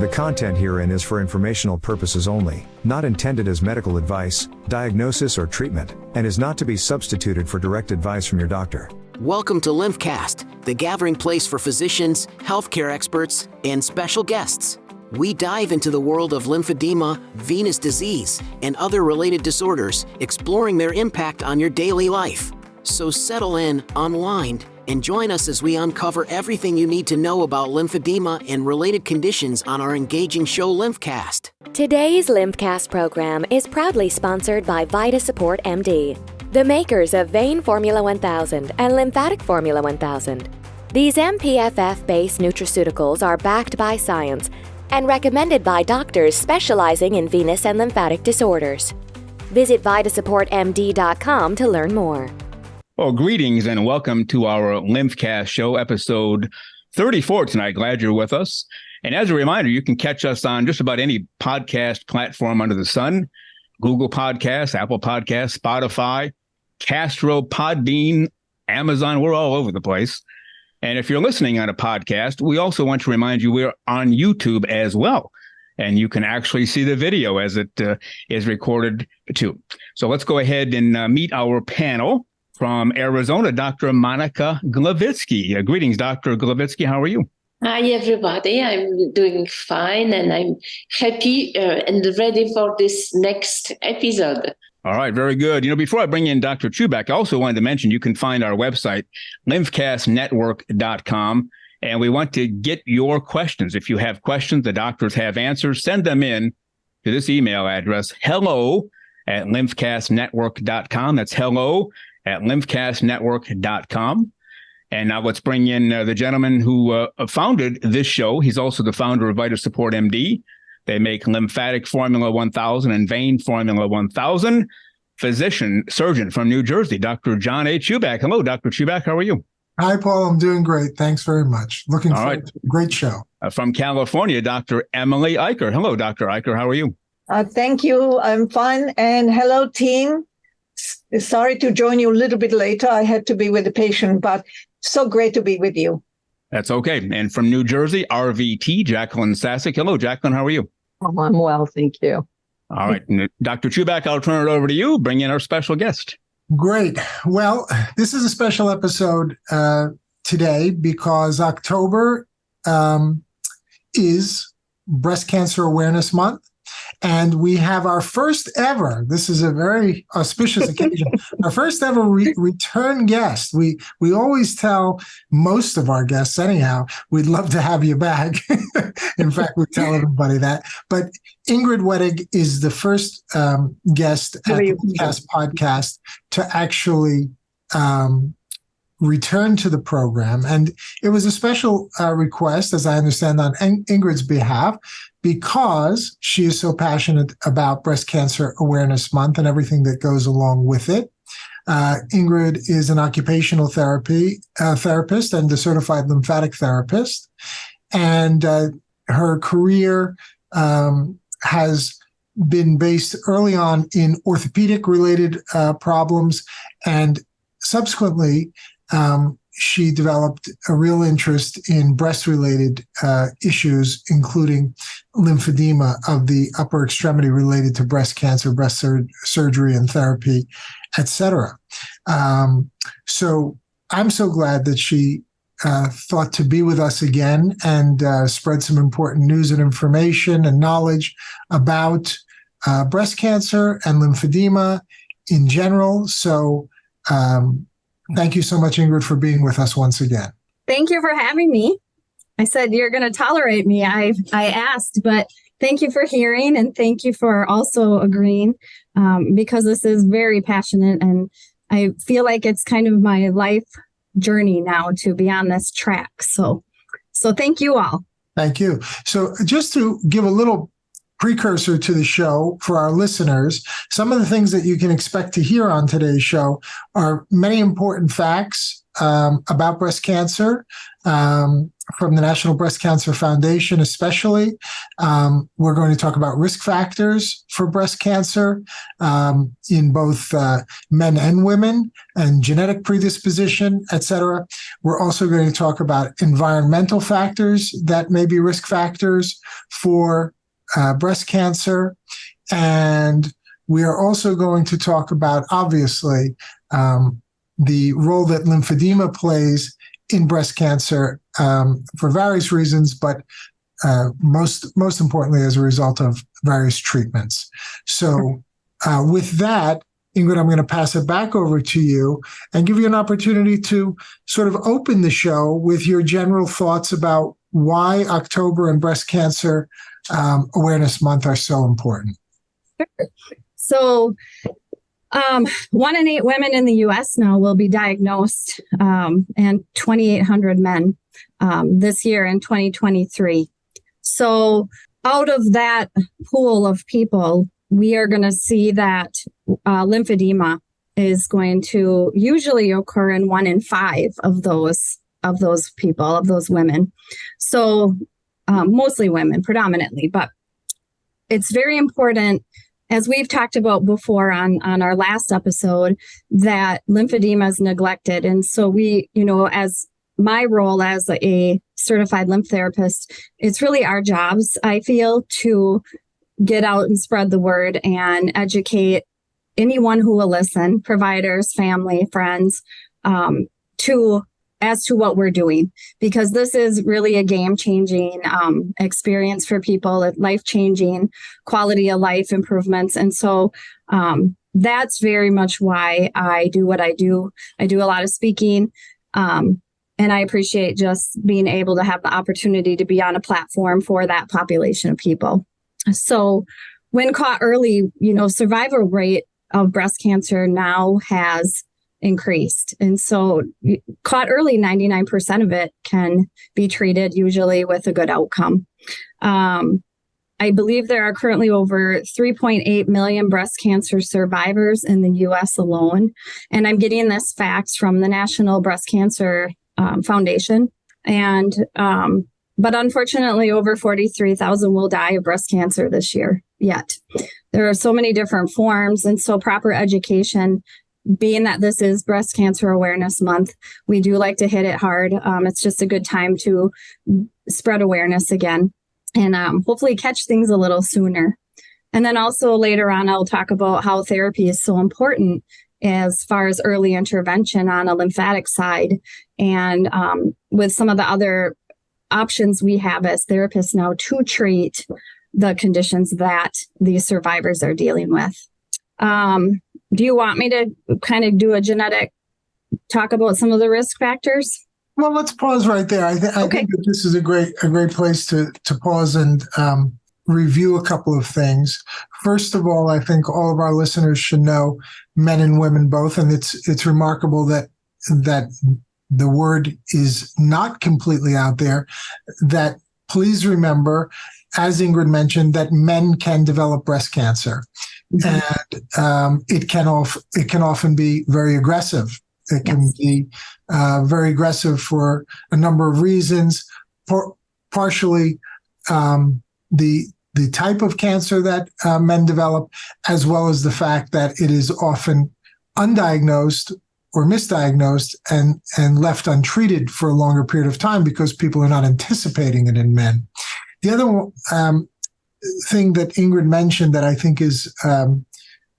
The content herein is for informational purposes only, not intended as medical advice, diagnosis, or treatment, and is not to be substituted for direct advice from your doctor. Welcome to Lymphcast, the gathering place for physicians, healthcare experts, and special guests. We dive into the world of lymphedema, venous disease, and other related disorders, exploring their impact on your daily life. So settle in, unwind, and join us as we uncover everything you need to know about lymphedema and related conditions on our engaging show Lymphcast. Today's Lymphcast program is proudly sponsored by VitaSupport MD, the makers of Vein Formula 1000 and Lymphatic Formula 1000. These MPFF-based nutraceuticals are backed by science and recommended by doctors specializing in venous and lymphatic disorders. Visit VitaSupportMD.com to learn more. Well, greetings and welcome to our Lymphcast show, episode 34 tonight. Glad you're with us. And as a reminder, you can catch us on just about any podcast platform under the sun: Google Podcasts, Apple Podcasts, Spotify, Castro, Podbean, Amazon. We're all over the place. And if you're listening on a podcast, we also want to remind you we're on YouTube as well. And you can actually see the video as it is recorded too. So let's go ahead and meet our panel. From Arizona, Dr. Monica Glavitsky. Greetings, Dr. Glavitsky. How are you? Hi, everybody. I'm doing fine, and I'm happy and ready for this next episode. All right, very good. Before I bring in Dr. Chubak, I also wanted to mention you can find our website, lymphcastnetwork.com, and we want to get your questions. If you have questions, the doctors have answers, send them in to this email address, hello@lymphcastnetwork.com. That's hello@lymphcastnetwork.com. And now let's bring in the gentleman who founded this show. He's also the founder of VitaSupport MD. They make Lymphatic Formula 1000 and Vein Formula 1000. Physician, surgeon from New Jersey, Dr. John A. Chubak. Hello, Dr. Chubak. How are you? Hi, Paul. I'm doing great. Thanks very much. Looking forward to a great show. From California, Dr. Emily Eicher. Hello, Dr. Eicher. How are you? Thank you. I'm fine. And hello, team. Sorry to join you a little bit later. I had to be with a patient, but so great to be with you. That's okay. And from New Jersey, RVT, Jacqueline Sasek. Hello, Jacqueline. How are you? Oh, I'm well, thank you. All right. Dr. Chubak, I'll turn it over to you. Bring in our special guest. Great. Well, this is a special episode today because October is Breast Cancer Awareness Month. And we have our first ever, this is a very auspicious occasion, our first ever return guest. We always tell most of our guests anyhow, we'd love to have you back. In fact, we tell everybody that. But Ingrid Weddig is the first guest at the Lymphcast podcast to actually return to the program. And it was a special request, as I understand, on Ingrid's behalf, because she is so passionate about Breast Cancer Awareness Month and everything that goes along with it. Ingrid is an occupational therapist and a certified lymphatic therapist. And her career has been based early on in orthopedic-related problems, and subsequently, she developed a real interest in breast-related issues, including lymphedema of the upper extremity related to breast cancer, breast surgery and therapy, etc. So I'm so glad that she thought to be with us again and spread some important news and information and knowledge about breast cancer and lymphedema in general. So thank you so much, Ingrid, for being with us once again. Thank you for having me. I said you're going to tolerate me. I asked, but thank you for hearing, and thank you for also agreeing, because this is very passionate, and I feel like it's kind of my life journey now to be on this track. So thank you all. Thank you. So just to give a little precursor to the show for our listeners, some of the things that you can expect to hear on today's show are many important facts about breast cancer from the National Breast Cancer Foundation, especially. We're going to talk about risk factors for breast cancer in both men and women, and genetic predisposition, et cetera. We're also going to talk about environmental factors that may be risk factors for breast cancer. And we are also going to talk about, obviously, the role that lymphedema plays in breast cancer for various reasons, but most importantly as a result of various treatments. So with that, Ingrid, I'm going to pass it back over to you and give you an opportunity to sort of open the show with your general thoughts about why October and Breast Cancer Awareness Month are so important. Sure. So 1 in 8 women in the U.S. now will be diagnosed, and 2,800 men this year in 2023. So out of that pool of people, we are going to see that lymphedema is going to usually occur in 1 in 5 of those people, of those women. So mostly women, predominantly, but it's very important, as we've talked about before on our last episode, that lymphedema is neglected. And so we, as my role as a certified lymph therapist, it's really our jobs, I feel, to get out and spread the word and educate anyone who will listen, providers, family, friends, as to what we're doing, because this is really a game-changing experience for people, life-changing, quality of life improvements. And so that's very much why I do what I do. I do a lot of speaking, and I appreciate just being able to have the opportunity to be on a platform for that population of people. So when caught early, survival rate of breast cancer now has increased. And so caught early, 99% of it can be treated, usually with a good outcome. I believe there are currently over 3.8 million breast cancer survivors in the U.S. alone. And I'm getting this facts from the National Breast Cancer Foundation. And but unfortunately, over 43,000 will die of breast cancer this year yet. There are so many different forms, and so proper education, being that this is Breast Cancer Awareness Month, we do like to hit it hard. It's just a good time to spread awareness again and hopefully catch things a little sooner. And then also later on, I'll talk about how therapy is so important as far as early intervention on a lymphatic side, and with some of the other options we have as therapists now to treat the conditions that these survivors are dealing with. Do you want me to kind of do a genetic talk about some of the risk factors? Well, let's pause right there. I think that this is a great place to pause and review a couple of things. First of all, I think all of our listeners should know, men and women both, and it's remarkable that the word is not completely out there, that please remember, as Ingrid mentioned, that men can develop breast cancer. And it can often be very aggressive. It can be very aggressive for a number of reasons. Partially the type of cancer that men develop, as well as the fact that it is often undiagnosed or misdiagnosed and left untreated for a longer period of time because people are not anticipating it in men. The other thing that Ingrid mentioned that I think is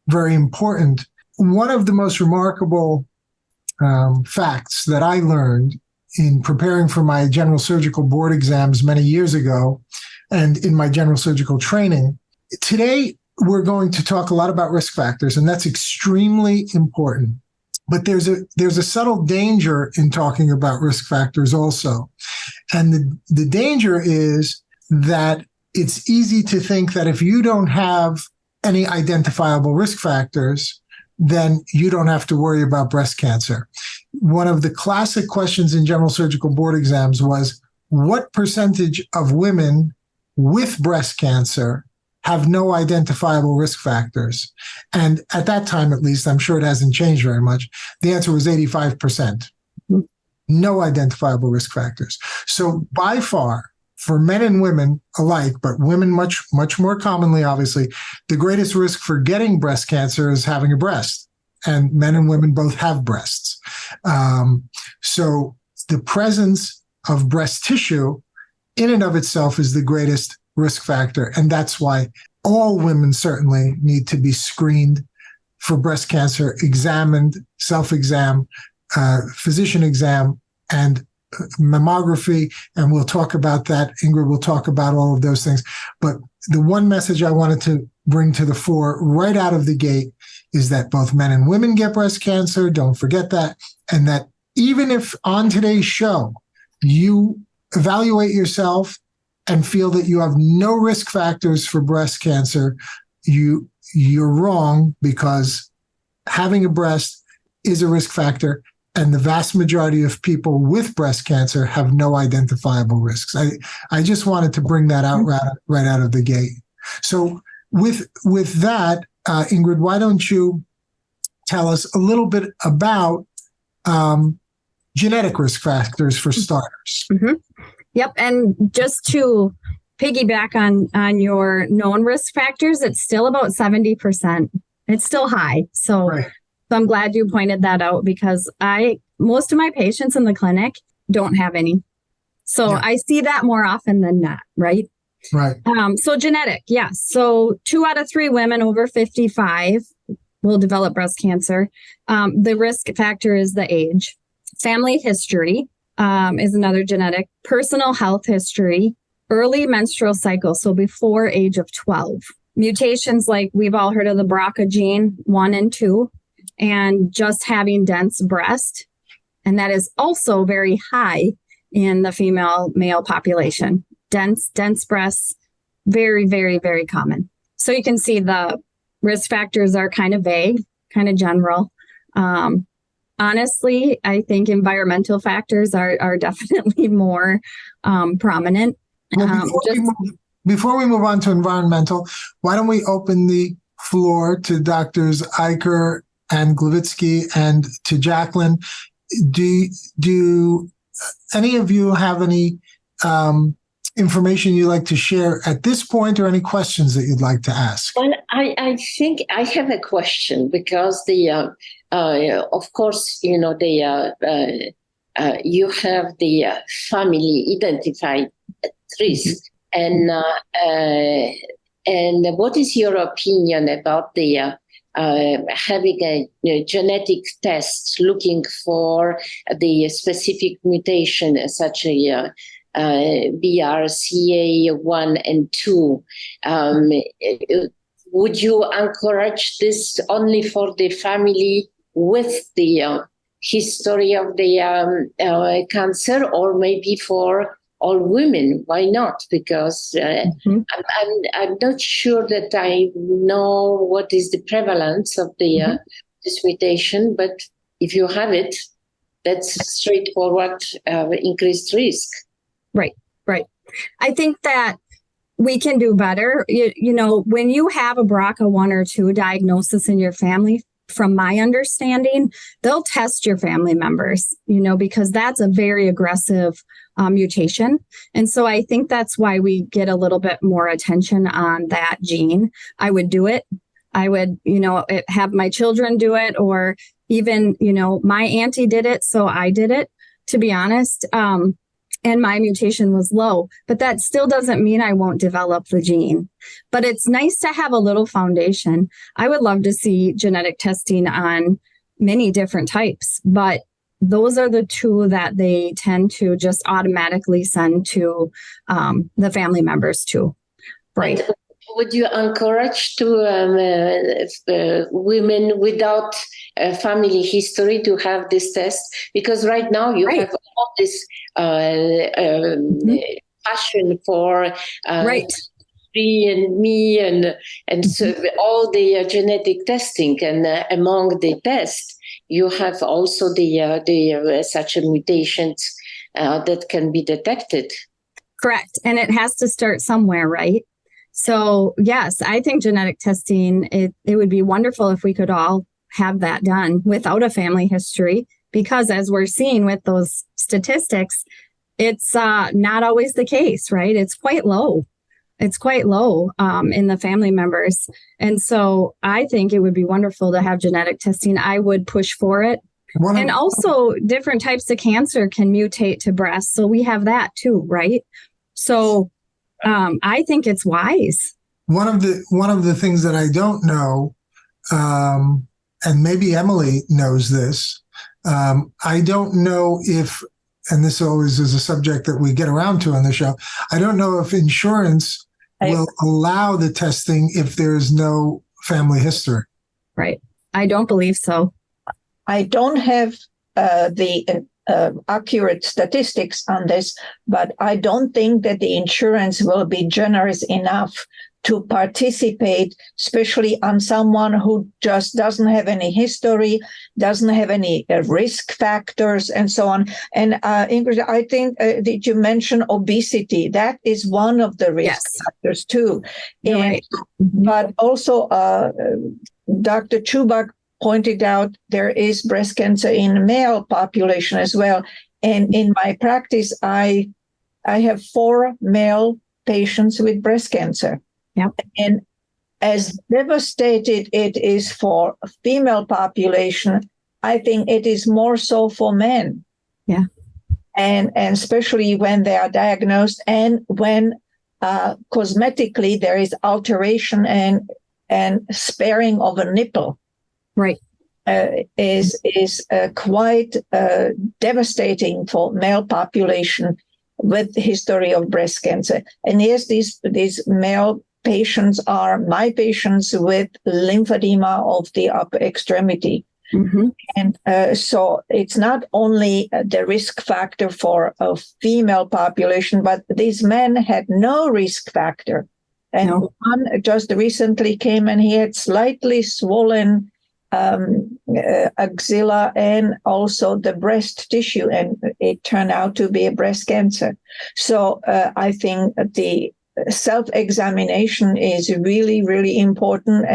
very important, one of the most remarkable facts that I learned in preparing for my general surgical board exams many years ago and in my general surgical training, today we're going to talk a lot about risk factors, and that's extremely important. But there's a subtle danger in talking about risk factors also. And the danger is that it's easy to think that if you don't have any identifiable risk factors, then you don't have to worry about breast cancer. One of the classic questions in general surgical board exams was, what percentage of women with breast cancer have no identifiable risk factors? And at that time, at least, I'm sure it hasn't changed very much. The answer was 85%. No identifiable risk factors. So by far, for men and women alike, but women much more commonly, obviously, the greatest risk for getting breast cancer is having a breast. And men and women both have breasts. So the presence of breast tissue in and of itself is the greatest risk factor. And that's why all women certainly need to be screened for breast cancer, examined, self-exam, physician exam, and mammography. And we'll talk about that. Ingrid will talk about all of those things. But the one message I wanted to bring to the fore right out of the gate is that both men and women get breast cancer. Don't forget that. And that even if on today's show, you evaluate yourself and feel that you have no risk factors for breast cancer, you're wrong, because having a breast is a risk factor. And the vast majority of people with breast cancer have no identifiable risks. I just wanted to bring that out right out of the gate. So with that, Ingrid, why don't you tell us a little bit about genetic risk factors for starters? Mm-hmm. Yep. And just to piggyback on your known risk factors, it's still about 70%. It's still high. So, Right. So I'm glad you pointed that out, because most of my patients in the clinic don't have any. So Yeah. I see that more often than not, right? Right. So genetic, yes. So 2 out of 3 women over 55 will develop breast cancer. The risk factor is the age. Family history is another genetic. Personal health history, early menstrual cycle, so before age of 12. Mutations like we've all heard of the BRCA gene 1 and 2, and just having dense breast. And that is also very high in the female-male population. Dense breasts, very, very, very common. So you can see the risk factors are kind of vague, kind of general. Honestly, I think environmental factors are definitely more prominent. Well, before we move on to environmental, why don't we open the floor to Doctors Eicher and Glavitsky and to Jacqueline? Do any of you have any information you'd like to share at this point, or any questions that you'd like to ask? Well, I think I have a question, because of course, you have the family identified risk, and what is your opinion about the having a genetic test looking for the specific mutation, such a BRCA1 and 2? Would you encourage this only for the family with the history of the cancer, or maybe for all women? Why not? Because I'm not sure that I know what is the prevalence of the this mutation, but if you have it, that's straightforward increased risk. Right. I think that we can do better. You know, when you have a BRCA 1 or 2 diagnosis in your family, from my understanding, they'll test your family members, because that's a very aggressive mutation. And so I think that's why we get a little bit more attention on that gene. I would do it. I would, have my children do it, or even, my auntie did it, so I did it, to be honest. And my mutation was low, but that still doesn't mean I won't develop the gene. But it's nice to have a little foundation. I would love to see genetic testing on many different types, but those are the 2 that they tend to just automatically send to the family members to. Right. And would you encourage to women without a family history to have this test? Because right now you have all this passion for and me and so all the genetic testing, and among the tests you have also the such a mutations that can be detected. Correct. And it has to start somewhere, right? So yes, I think genetic testing, it would be wonderful if we could all have that done without a family history, because as we're seeing with those statistics, it's not always the case, right? It's quite low. It's quite low in the family members. And so I think it would be wonderful to have genetic testing. I would push for it. And also different types of cancer can mutate to breast. So we have that too, right? So I think it's wise. One of the things that I don't know, and maybe Emily knows this, I don't know if, and this always is a subject that we get around to on the show, I don't know if insurance will allow the testing if there is no family history. Right. I don't believe so. I don't have the accurate statistics on this, but I don't think that the insurance will be generous enough to participate, especially on someone who just doesn't have any history, doesn't have any risk factors, and so on. And Ingrid, I think, did you mention obesity? That is one of the risk factors too. You're right. But also, Dr. Chubak pointed out there is breast cancer in male population as well. And in my practice, I have 4 male patients with breast cancer. Yep. And as devastated it is for a female population, I think it is more so for men. Yeah. And especially when they are diagnosed and when cosmetically there is alteration and sparing of a nipple. Right. Is quite devastating for male population with history of breast cancer. And yes, these male patients are my patients with lymphedema of the upper extremity. Mm-hmm. And so it's not only the risk factor for a female population, but these men had no risk factor. And one just recently came and he had slightly swollen axilla and also the breast tissue, and it turned out to be a breast cancer. So I think the self-examination is really, really important,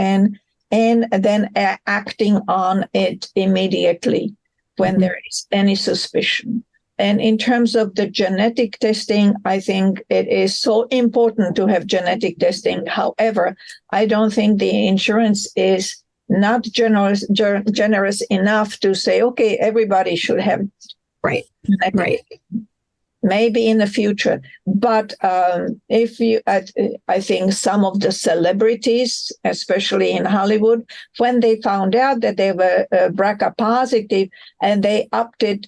and then acting on it immediately when there is any suspicion. And in terms of the genetic testing, I think it is so important to have genetic testing. However, I don't think the insurance is not generous enough to say, okay, everybody should have right. Maybe in the future. But if you, I think some of the celebrities, especially in Hollywood, when they found out that they were BRCA positive, and they opted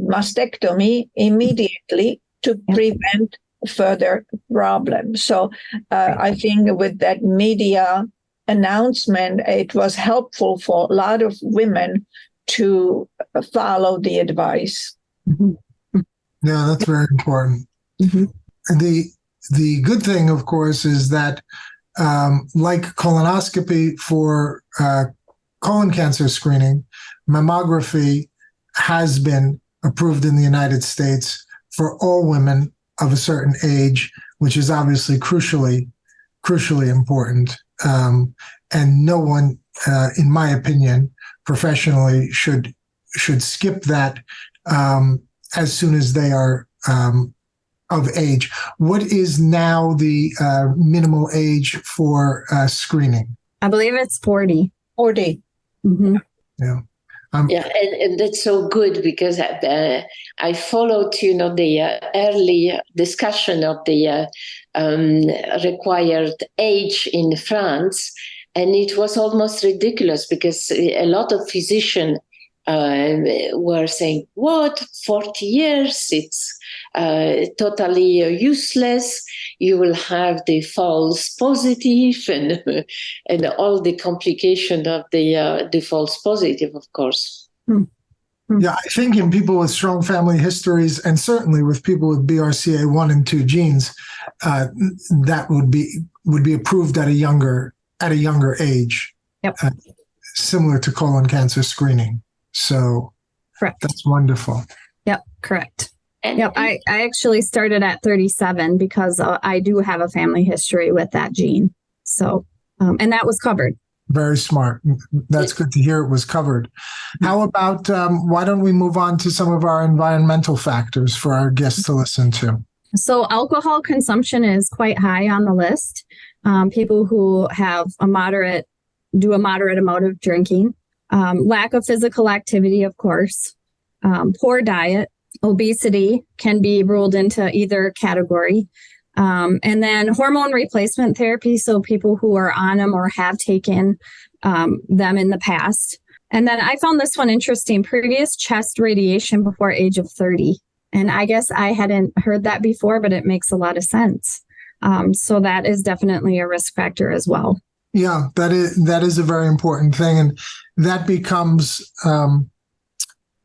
mastectomy immediately to prevent further problems. So I think with that media announcement, it was helpful for a lot of women to follow the advice. Mm-hmm. Yeah, that's very important. Mm-hmm. And the good thing, of course, is that like colonoscopy for colon cancer screening, mammography has been approved in the United States for all women of a certain age, which is obviously crucially important. And no one, in my opinion, professionally should skip that as soon as they are of age. What is now the minimal age for screening? I believe it's 40. 40. Mm-hmm. Yeah. And that's so good because I followed, the early discussion of the required age in France, and it was almost ridiculous because a lot of physicians were saying, what, 40 years? It's totally useless. You will have the false positive and all the complication of the false positive, of course. Yeah, I think in people with strong family histories, and certainly with people with BRCA1 and 2 genes, that would be approved at a younger age, similar to colon cancer screening. So correct. That's wonderful. Yep, correct. Yep, I actually started at 37 because I do have a family history with that gene. So, and that was covered. Very smart. That's good to hear it was covered. How about, why don't we move on to some of our environmental factors for our guests to listen to? So alcohol consumption is quite high on the list. People who have do a moderate amount of drinking, lack of physical activity, of course, poor diet, obesity can be ruled into either category. And then hormone replacement therapy. So people who are on them or have taken them in the past. And then I found this one interesting, previous chest radiation before age of 30. And I guess I hadn't heard that before, but it makes a lot of sense. So that is definitely a risk factor as well. Yeah, that is a very important thing. And that becomes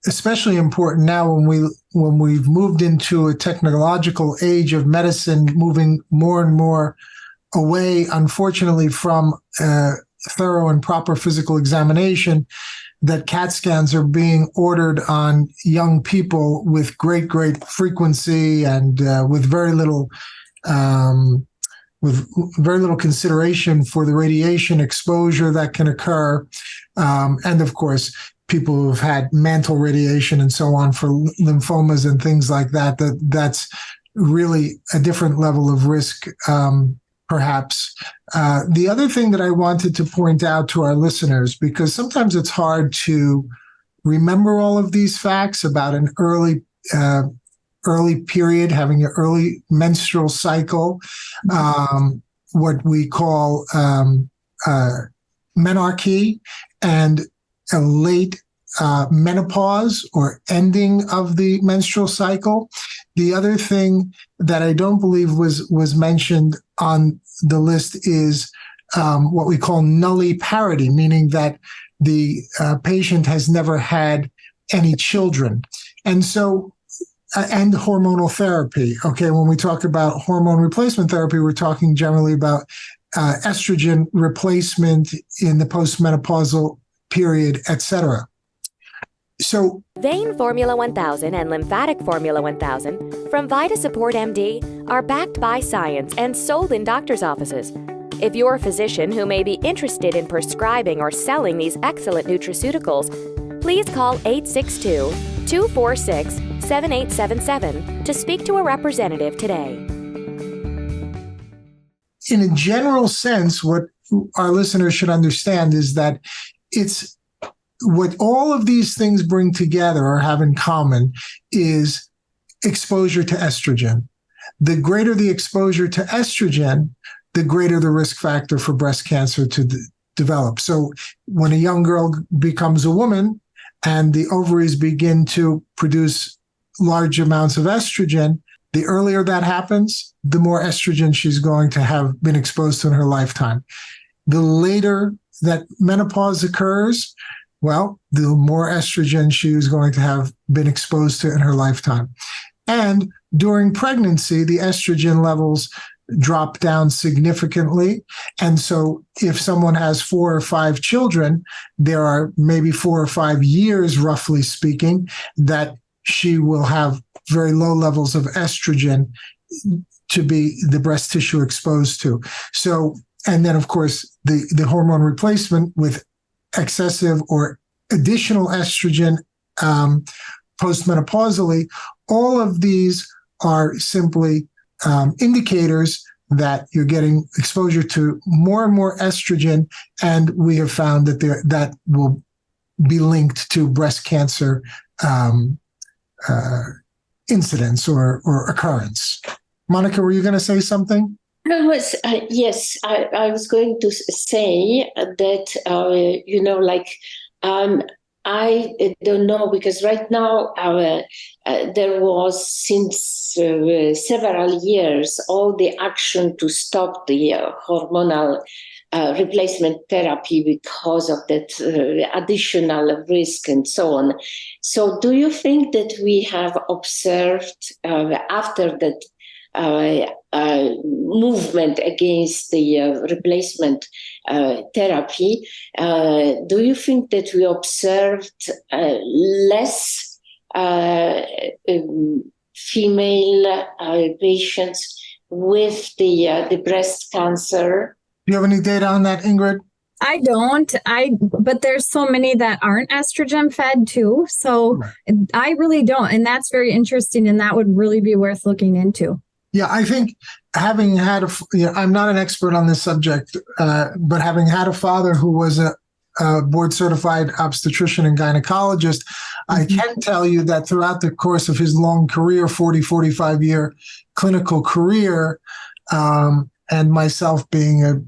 especially important now when we've moved into a technological age of medicine, moving more and more away, unfortunately, from thorough and proper physical examination, that CAT scans are being ordered on young people with great frequency and with very little consideration for the radiation exposure that can occur. And of course, people who've had mantle radiation and so on for lymphomas and things like that's really a different level of risk, perhaps. The other thing that I wanted to point out to our listeners, because sometimes it's hard to remember all of these facts about an early period, having an early menstrual cycle, what we call menarche, and a late menopause or ending of the menstrual cycle. The other thing that I don't believe was mentioned on the list is what we call nulliparity, meaning that the patient has never had any children. And so, and hormonal therapy. Okay, when we talk about hormone replacement therapy, we're talking generally about estrogen replacement in the postmenopausal period, etc. So, Vein Formula 1000 and Lymphatic Formula 1000 from VitaSupport MD are backed by science and sold in doctors' offices. If you're a physician who may be interested in prescribing or selling these excellent nutraceuticals, please call 862-246-7877 to speak to a representative today. In a general sense, what our listeners should understand is that it's what all of these things bring together or have in common is exposure to estrogen. The greater the exposure to estrogen, the greater the risk factor for breast cancer to develop. So when a young girl becomes a woman and the ovaries begin to produce large amounts of estrogen, the earlier that happens, the more estrogen she's going to have been exposed to in her lifetime. The later that menopause occurs, well, the more estrogen she is going to have been exposed to in her lifetime. And during pregnancy, the estrogen levels drop down significantly. And so if someone has 4 or 5 children, there are maybe 4 or 5 years, roughly speaking, that she will have very low levels of estrogen to be the breast tissue exposed to. So, and then of course, the hormone replacement with excessive or additional estrogen postmenopausally, all of these are simply indicators that you're getting exposure to more and more estrogen, and we have found that that will be linked to breast cancer incidence or occurrence. Monica, were you going to say something? Yes, I was going to say that, I don't know, because right now there was since several years all the action to stop the hormonal replacement therapy because of that additional risk and so on. So do you think that we have observed after that movement against the replacement therapy, do you think that we observed less female patients with the breast cancer? Do you have any data on that, Ingrid? I don't. But there's so many that aren't estrogen fed too. So I really don't. And that's very interesting. And that would really be worth looking into. Yeah, I think having had I'm not an expert on this subject, but having had a father who was a board certified obstetrician and gynecologist, I can tell you that throughout the course of his long career, 45 year clinical career, and myself being a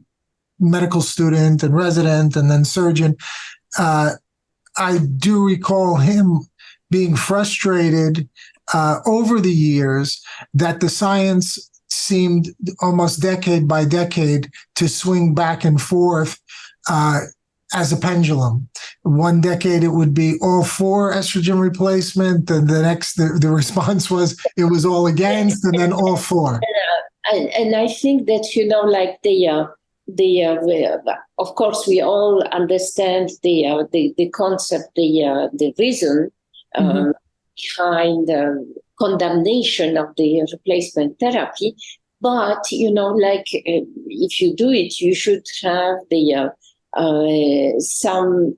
medical student and resident and then surgeon, I do recall him being frustrated over the years that the science seemed almost decade by decade to swing back and forth as a pendulum. One decade it would be all for estrogen replacement, and the next the response was it was all against, and then all for. And I think that like of course we all understand the concept, the reason behind condemnation of the replacement therapy, but if you do it, you should have some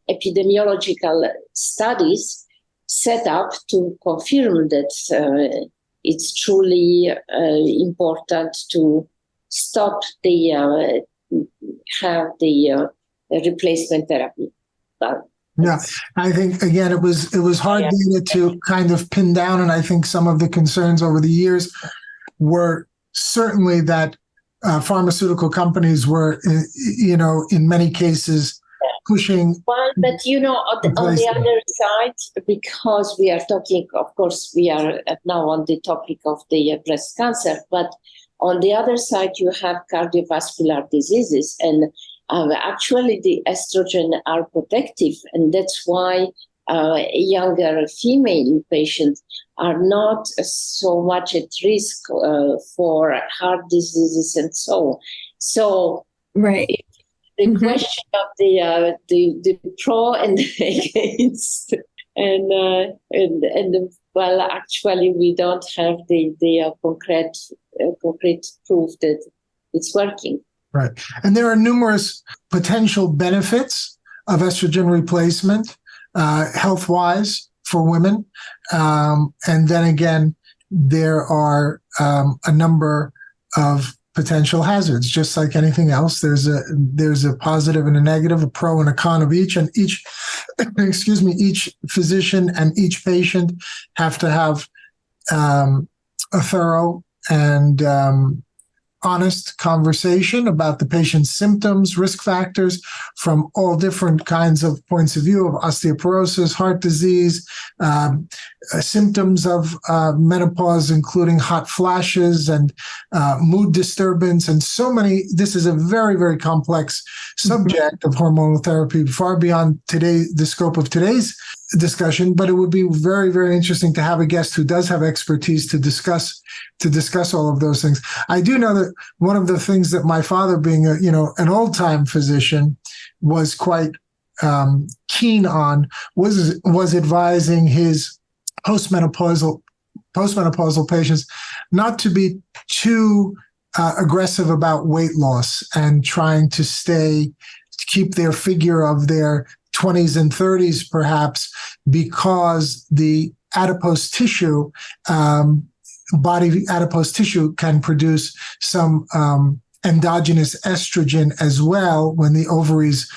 epidemiological studies set up to confirm that it's truly important to stop have the replacement therapy. Yeah, I think again it was hard data to kind of pin down, and I think some of the concerns over the years were certainly that pharmaceutical companies were, in many cases pushing. Well, but on the other side, because we are talking, of course, we are now on the topic of the breast cancer, but on the other side, you have cardiovascular diseases, and actually the estrogen are protective, and that's why younger female patients are not so much at risk for heart diseases and so on. So right. The question of the pro and the against, and well, actually we don't have the concrete proof that it's working. Right. And there are numerous potential benefits of estrogen replacement, health-wise for women. And then again, there are a number of potential hazards. Just like anything else, there's a positive and a negative, a pro and a con of each. And each physician and each patient have to have a thorough and honest conversation about the patient's symptoms, risk factors from all different kinds of points of view of osteoporosis, heart disease, symptoms of menopause, including hot flashes and mood disturbance, and so many. This is a very, very complex subject of hormonal therapy, far beyond the scope of today's discussion, but it would be very, very interesting to have a guest who does have expertise to discuss all of those things. I do know that one of the things that my father, being an old-time physician, was quite keen on was advising his postmenopausal patients not to be too aggressive about weight loss and trying to keep their figure of their 20s and 30s, perhaps, because the adipose tissue, body adipose tissue, can produce some endogenous estrogen as well when the ovaries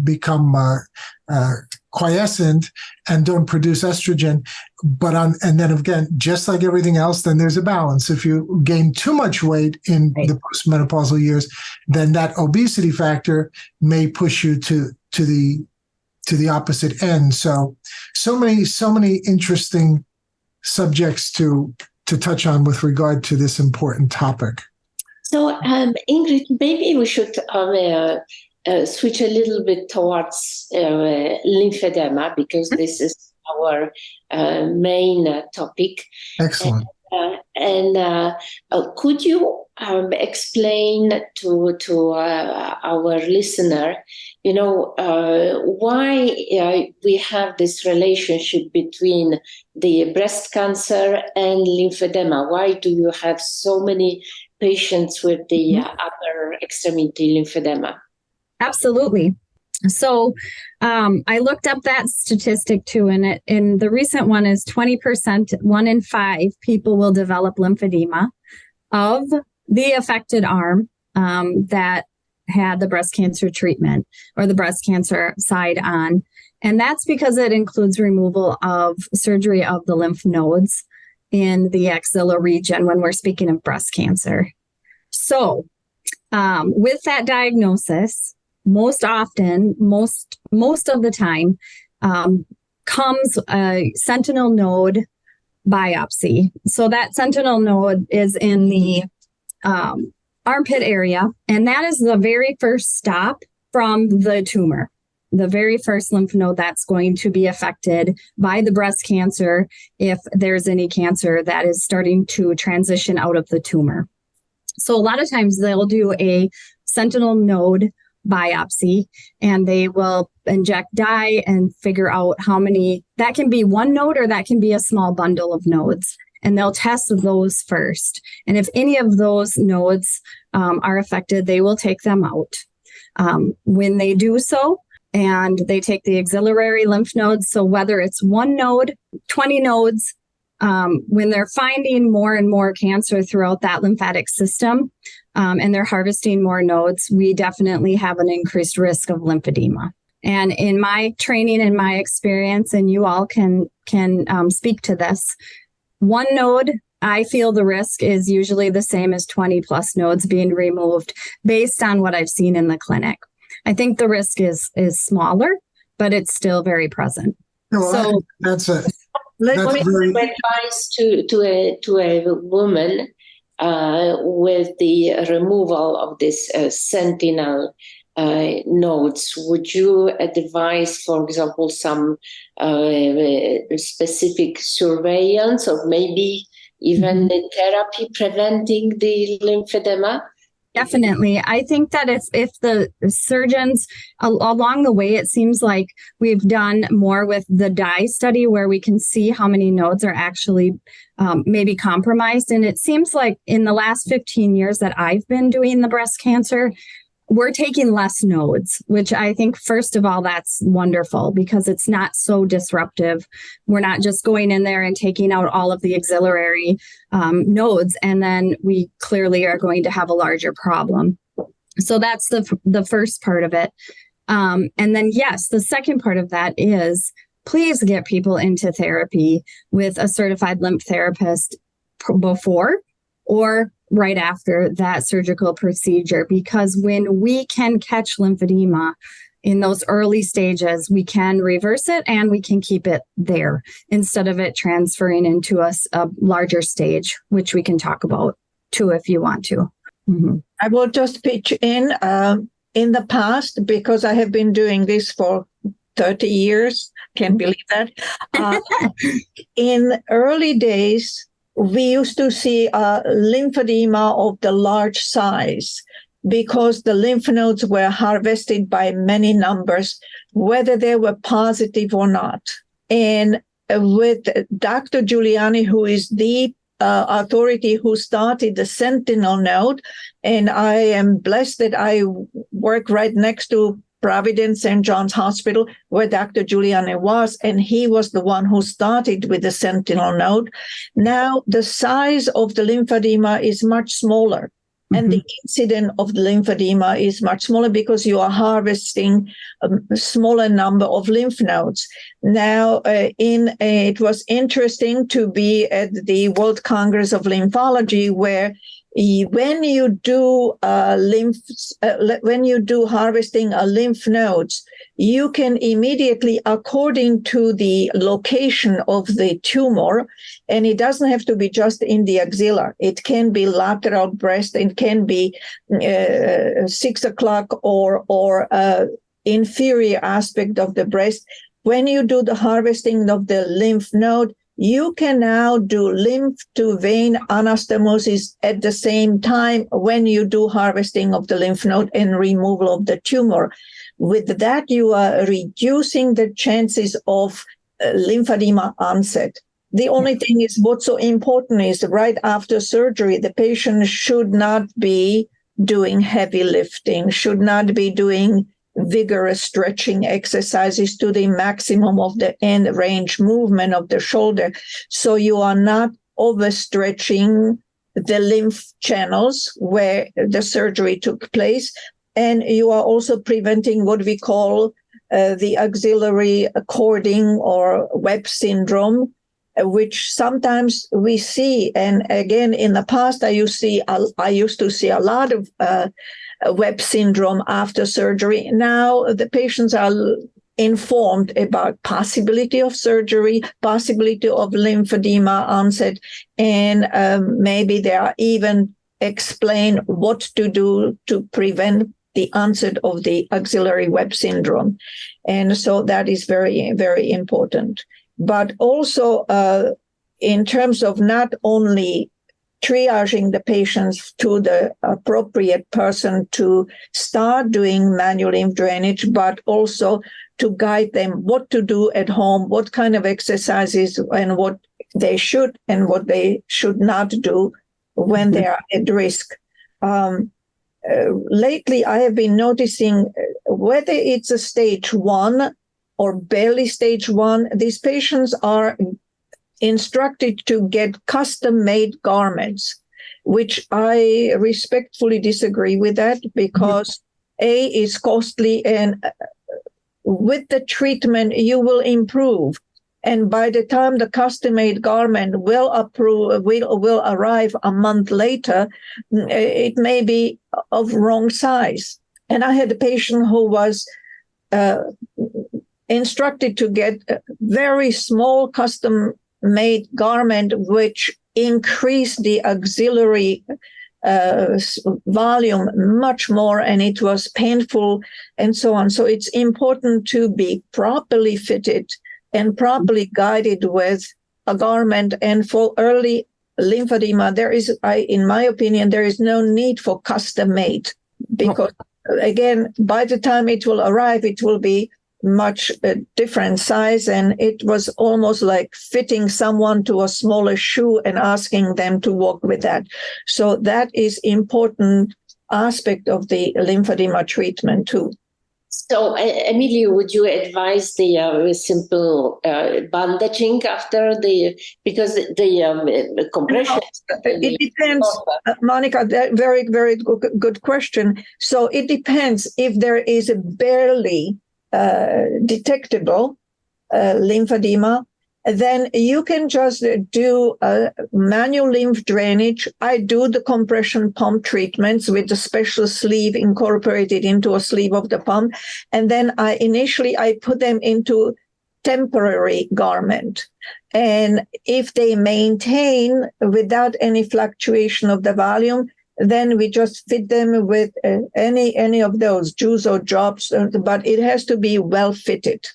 become quiescent and don't produce estrogen. And then again, just like everything else, then there's a balance. If you gain too much weight in the postmenopausal years, then that obesity factor may push you to the opposite end. So many interesting subjects to touch on with regard to this important topic. So, Ingrid, maybe we should switch a little bit towards lymphedema, because this is our main topic. Excellent. And could you explain to our listener, why we have this relationship between the breast cancer and lymphedema? Why do you have so many patients with the upper extremity lymphedema. Absolutely. So I looked up that statistic too, and the recent one is 20%, 1 in 5 people will develop lymphedema of the affected arm that had the breast cancer treatment or the breast cancer side on. And that's because it includes removal of surgery of the lymph nodes in the axilla region when we're speaking of breast cancer. So with that diagnosis, most often, most of the time, comes a sentinel node biopsy. So that sentinel node is in the armpit area, and that is the very first stop from the tumor, the very first lymph node that's going to be affected by the breast cancer if there's any cancer that is starting to transition out of the tumor. So a lot of times they'll do a sentinel node biopsy, and they will inject dye and figure out how many, that can be one node or that can be a small bundle of nodes. And they'll test those first. And if any of those nodes are affected, they will take them out. When they do so, and they take the axillary lymph nodes, so whether it's one node, 20 nodes, when they're finding more and more cancer throughout that lymphatic system, and they're harvesting more nodes, we definitely have an increased risk of lymphedema. And in my training and my experience, and you all can speak to this, one node, I feel the risk is usually the same as 20 plus nodes being removed based on what I've seen in the clinic. I think the risk is smaller, but it's still very present. Well, so that's Let me very... give advice to a woman with the removal of this sentinel nodes. Would you advise, for example, some specific surveillance or maybe even the therapy preventing the lymphedema? Definitely. I think that if the surgeons along the way, it seems like we've done more with the dye study where we can see how many nodes are actually maybe compromised. And it seems like in the last 15 years that I've been doing the breast cancer, we're taking less nodes, which I think, first of all, that's wonderful because it's not so disruptive. We're not just going in there and taking out all of the axillary nodes, and then we clearly are going to have a larger problem. So that's the first part of it. And then, yes, the second part of that is please get people into therapy with a certified lymph therapist before or right after that surgical procedure, because when we can catch lymphedema in those early stages, we can reverse it and we can keep it there instead of it transferring into a larger stage, which we can talk about too if you want to. Mm-hmm. I will just pitch in the past, because I have been doing this for 30 years. Can't believe that. In early days, we used to see lymphedema of the large size because the lymph nodes were harvested by many numbers, whether they were positive or not. And with Dr. Giuliani, who is the authority who started the sentinel node, and I am blessed that I work right next to Providence St. John's Hospital, where Dr. Giuliani was, and he was the one who started with the sentinel node. Now, the size of the lymphedema is much smaller, and the incidence of the lymphedema is much smaller because you are harvesting a smaller number of lymph nodes. Now, it was interesting to be at the World Congress of Lymphology, where when you do harvesting of lymph nodes, you can immediately, according to the location of the tumor, and it doesn't have to be just in the axilla. It can be lateral breast. It can be 6 o'clock or inferior aspect of the breast. When you do the harvesting of the lymph node, you can now do lymph to vein anastomosis at the same time when you do harvesting of the lymph node and removal of the tumor. With that, you are reducing the chances of lymphedema onset, The only thing is what's so important is right after surgery, the patient should not be doing heavy lifting, should not be doing vigorous stretching exercises to the maximum of the end range movement of the shoulder. So you are not overstretching the lymph channels where the surgery took place. And you are also preventing what we call the axillary cording or web syndrome, which sometimes we see. And again, in the past, I used to see a lot of web syndrome after surgery. Now the patients are informed about possibility of surgery, possibility of lymphedema onset, and maybe they are even explain what to do to prevent the onset of the axillary web syndrome. And so that is very, very important. But also in terms of not only triaging the patients to the appropriate person to start doing manual lymph drainage, but also to guide them what to do at home, what kind of exercises and what they should and what they should not do when they are at risk. Lately, I have been noticing whether it's a stage 1 or barely stage 1, these patients are instructed to get custom-made garments, which I respectfully disagree with that because A, is costly, and with the treatment, you will improve. And by the time the custom-made garment will arrive a month later, it may be of wrong size. And I had a patient who was instructed to get a very small custom-made garment, which increased the axillary volume much more, and it was painful and so on. So it's important to be properly fitted and properly guided with a garment. And for early lymphedema, in my opinion, there is no need for custom-made because, again, by the time it will arrive, it will be much different size, and it was almost like fitting someone to a smaller shoe and asking them to walk with that. So that is important aspect of the lymphedema treatment too. So, Emilio, would you advise the simple bandaging after because the compression? It depends, Monica. Very, very good question. So it depends if there is a barely detectable lymphedema, then you can just do manual lymph drainage. I do the compression pump treatments with a special sleeve incorporated into a sleeve of the pump. And then I put them into temporary garment. And if they maintain without any fluctuation of the volume, then we just fit them with any of those Jews or jobs, but it has to be well fitted.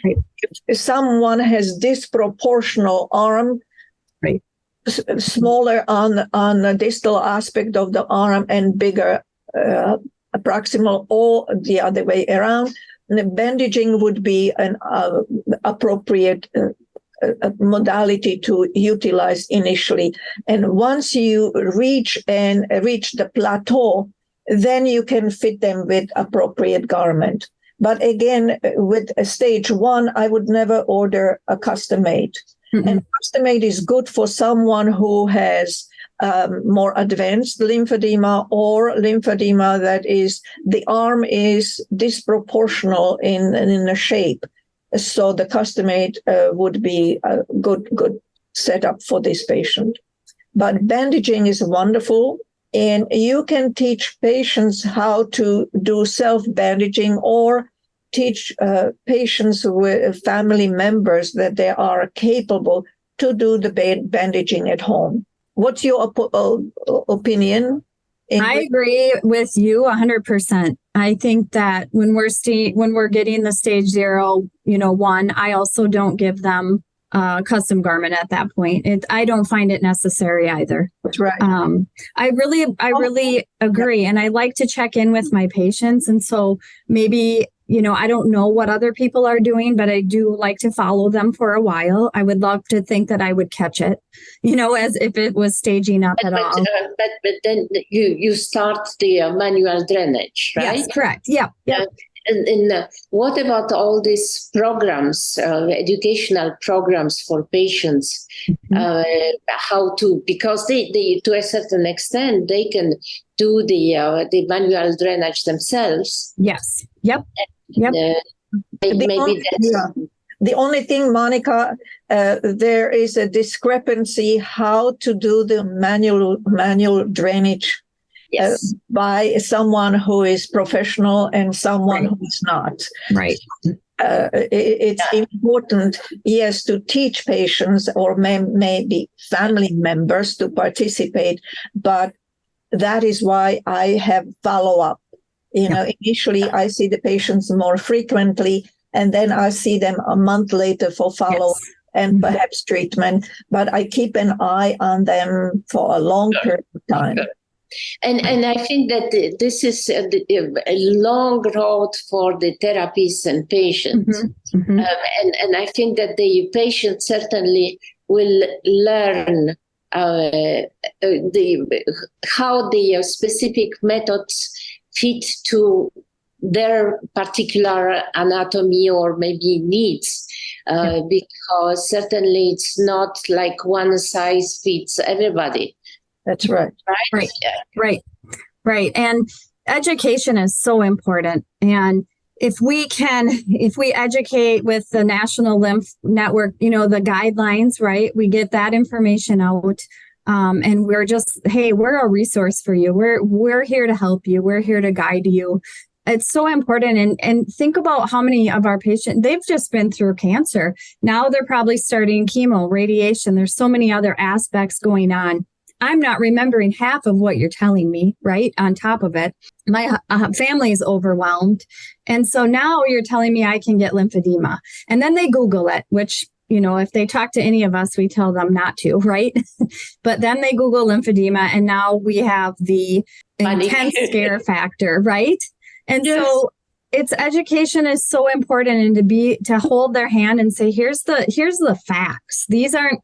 Right. If someone has disproportional arm, right, smaller on the distal aspect of the arm and bigger proximal, or the other way around, the bandaging would be an appropriate modality to utilize initially. And once you reach the plateau, then you can fit them with appropriate garment. But again, with a stage 1, I would never order a custom-made. Mm-hmm. And custom-made is good for someone who has more advanced lymphedema or lymphedema that is, the arm is disproportional in the shape. So the custom-made would be a good setup for this patient. But bandaging is wonderful. And you can teach patients how to do self-bandaging or teach patients with family members that they are capable to do the bandaging at home. What's your opinion? I agree with you 100%. I think that when we're getting the stage 0, 1, I also don't give them custom garment at that point. I don't find it necessary either. That's right. I really agree. And I like to check in with my patients. And so maybe I don't know what other people are doing, but I do like to follow them for a while. I would love to think that I would catch it, as if it was staging up at all. But then you start the manual drainage, right? Yes, correct. Yeah. And what about all these programs, educational programs for patients? How to, because they to a certain extent they can do the manual drainage themselves. Yes. Yep. The only thing, Monica, there is a discrepancy how to do the manual drainage. Yes. By someone who is professional and someone who is not. Right. It's important, yes, to teach patients or maybe family members to participate, but that is why I have follow-up. Initially I see the patients more frequently, and then I see them a month later for follow-up. Yes. And perhaps treatment, but I keep an eye on them for a long period of time. And I think that this is a long road for the therapists and patients. And I think that the patient certainly will learn how the specific methods fit to their particular anatomy or maybe needs, because certainly it's not like one size fits everybody. That's right. Right. And education is so important. And if we educate with the National Lymph Network, the guidelines, right, we get that information out. And we're just, hey, we're a resource for you. We're here to help you. We're here to guide you. It's so important. And think about how many of our patients, they've just been through cancer. Now they're probably starting chemo, radiation. There's so many other aspects going on. I'm not remembering half of what you're telling me, right? On top of it, my family is overwhelmed. And so now you're telling me I can get lymphedema. And then they Google it, which, if they talk to any of us, we tell them not to, right? But then they Google lymphedema, and now we have the intense scare factor, right? And so it's education is so important, and to hold their hand and say, here's the facts. These aren't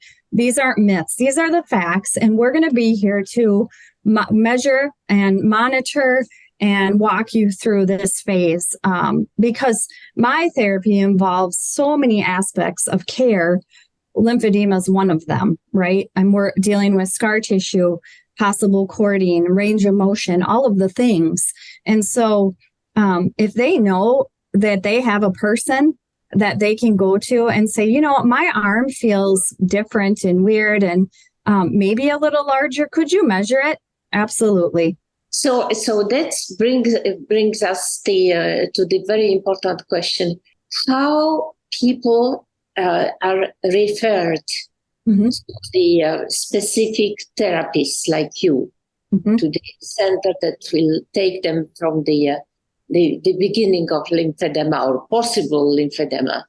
myths. These are the facts. And we're going to be here to measure and monitor and walk you through this phase, because my therapy involves so many aspects of care. Lymphedema is one of them, right? We're dealing with scar tissue, possible cording, range of motion, all of the things. And so if they know that they have a person that they can go to and say, my arm feels different and weird and maybe a little larger. Could you measure it? Absolutely. So that brings us to the very important question: how people are referred to the specific therapists like you, to the center that will take them from the beginning of lymphedema or possible lymphedema.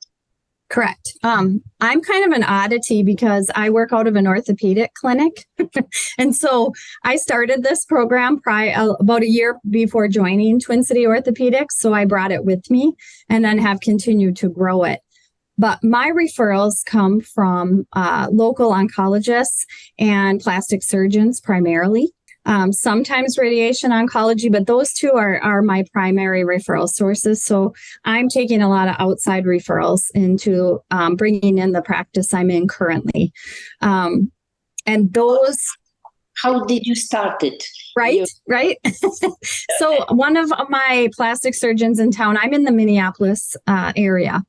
Correct. I'm kind of an oddity because I work out of an orthopedic clinic. And so I started this program about a year before joining Twin City Orthopedics. So I brought it with me and then have continued to grow it. But my referrals come from local oncologists and plastic surgeons primarily. Sometimes radiation oncology, but those two are my primary referral sources. So I'm taking a lot of outside referrals into bringing in the practice I'm in currently. And those... How did you start it? Right. So one of my plastic surgeons in town, I'm in the Minneapolis area,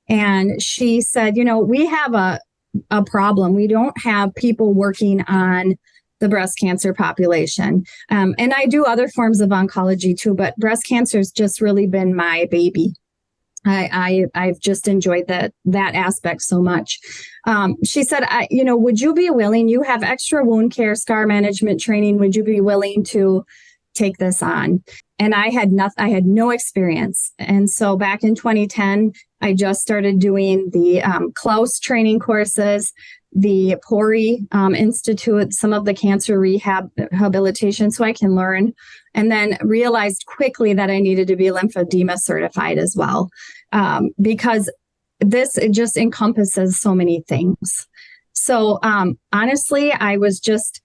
and she said, we have a problem. We don't have people working on the breast cancer population. And I do other forms of oncology too, but breast cancer has just really been my baby. I've just enjoyed that aspect so much. She said, would you be willing, you have extra wound care, scar management training. Would you be willing to take this on? And I had no experience. And so back in 2010, I just started doing the Klaus training courses, the Pori Institute, some of the cancer rehabilitation, so I can learn. And then realized quickly that I needed to be lymphedema certified as well, because this just encompasses so many things. So honestly, I was just,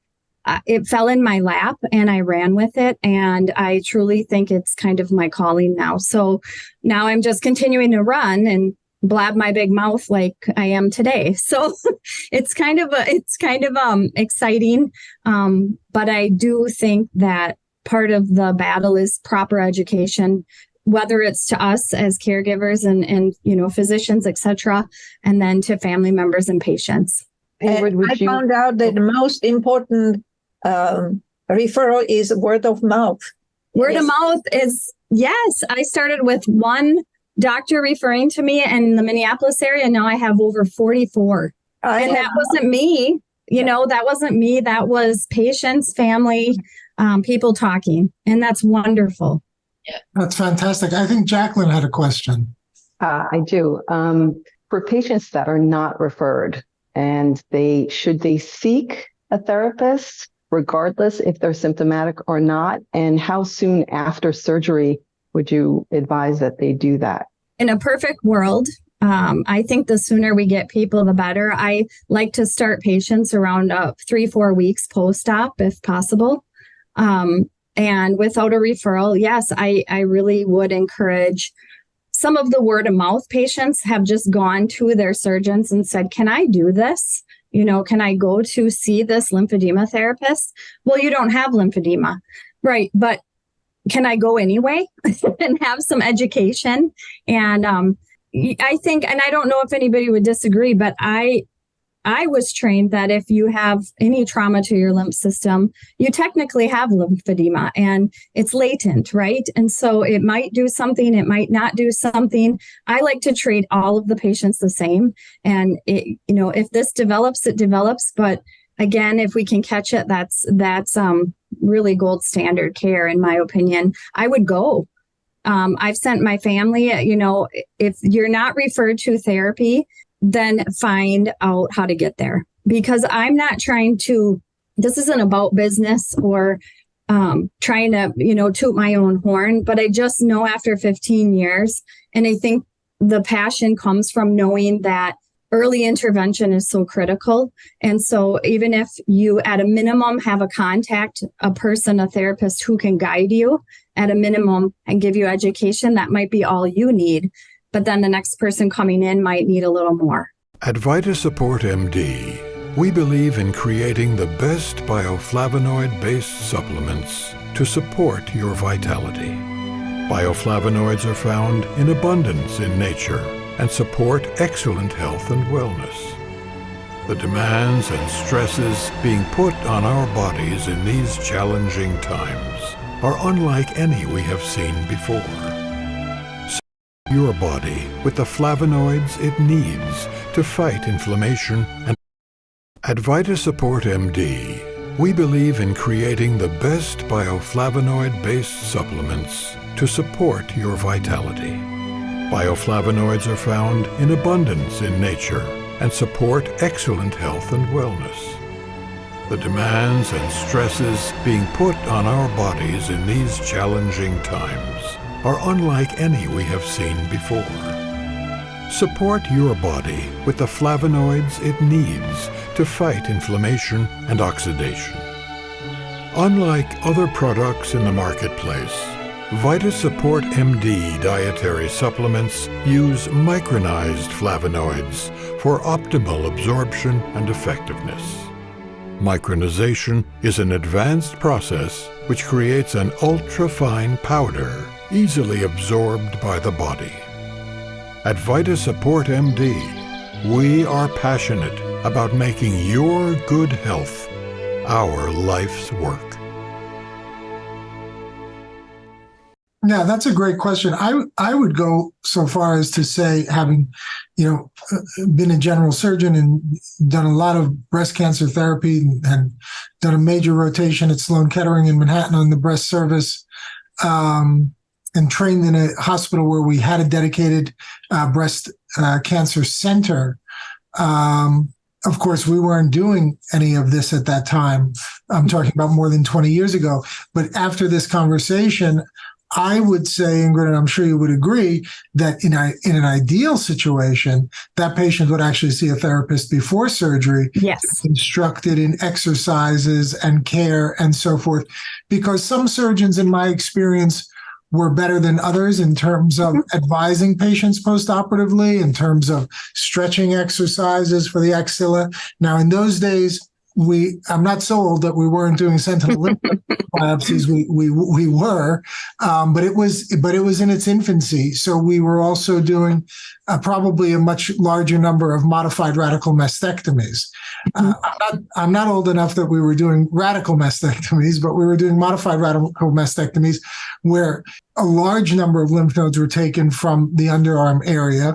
it fell in my lap and I ran with it. And I truly think it's kind of my calling now. So now I'm just continuing to run and blab my big mouth like I am today. So it's kind of exciting. But I do think that part of the battle is proper education, whether it's to us as caregivers and physicians, et cetera, and then to family members and patients. And I found out that the most important referral is word of mouth. Word of mouth is, yes. I started with one doctor referring to me in the Minneapolis area. Now I have over 44. That wasn't me. That wasn't me. That was patients, family, people talking. And that's wonderful. Yeah. That's fantastic. I think Jacqueline had a question. I do. For patients that are not referred, and should they seek a therapist regardless if they're symptomatic or not? And how soon after surgery would you advise that they do that? In a perfect world, I think the sooner we get people, the better. I like to start patients around 3-4 weeks post-op, if possible. And without a referral, yes, I really would encourage. Some of the word of mouth patients have just gone to their surgeons and said, can I do this? Can I go to see this lymphedema therapist? Well, you don't have lymphedema, right? But can I go anyway and have some education? And I think, and I don't know if anybody would disagree, but I was trained that if you have any trauma to your lymph system, you technically have lymphedema and it's latent, right? And so it might do something, it might not do something. I like to treat all of the patients the same. And if this develops, it develops. But again, if we can catch it, that's really gold standard care, in my opinion. I would go. I've sent my family, if you're not referred to therapy, then find out how to get there, because I'm not trying to, this isn't about business or trying to, toot my own horn, but I just know after 15 years, and I think the passion comes from knowing that early intervention is so critical. And so even if you at a minimum have a contact, a person, a therapist who can guide you at a minimum and give you education, that might be all you need. But then the next person coming in might need a little more. At VitaSupport MD, we believe in creating the best bioflavonoid-based supplements to support your vitality. Bioflavonoids are found in abundance in nature and support excellent health and wellness. The demands and stresses being put on our bodies in these challenging times are unlike any we have seen before. Your body with the flavonoids it needs to fight inflammation. And at VitaSupport MD, we believe in creating the best bioflavonoid-based supplements to support your vitality. Bioflavonoids are found in abundance in nature and support excellent health and wellness. The demands and stresses being put on our bodies in these challenging times are unlike any we have seen before. Support your body with the flavonoids it needs to fight inflammation and oxidation. Unlike other products in the marketplace, VitaSupport MD dietary supplements use micronized flavonoids for optimal absorption and effectiveness. Micronization is an advanced process which creates an ultra-fine powder easily absorbed by the body. At VitaSupport MD, we are passionate about making your good health our life's work. Yeah, that's a great question. I would go so far as to say, having, been a general surgeon and done a lot of breast cancer therapy and done a major rotation at Sloan Kettering in Manhattan on the breast service, and trained in a hospital where we had a dedicated breast cancer center. of course, we weren't doing any of this at that time. I'm talking about more than 20 years ago. But after this conversation, I would say, Ingrid, and I'm sure you would agree, that in an ideal situation, that patient would actually see a therapist before surgery, Yes, instructed in exercises and care and so forth. Because some surgeons, in my experience, were better than others in terms of advising patients postoperatively, in terms of stretching exercises for the axilla. Now, in those days, I'm not so old that we weren't doing sentinel lymph biopsies. We were, but it was in its infancy. So we were also doing probably a much larger number of modified radical mastectomies. I'm not old enough that we were doing radical mastectomies, but we were doing modified radical mastectomies where a large number of lymph nodes were taken from the underarm area.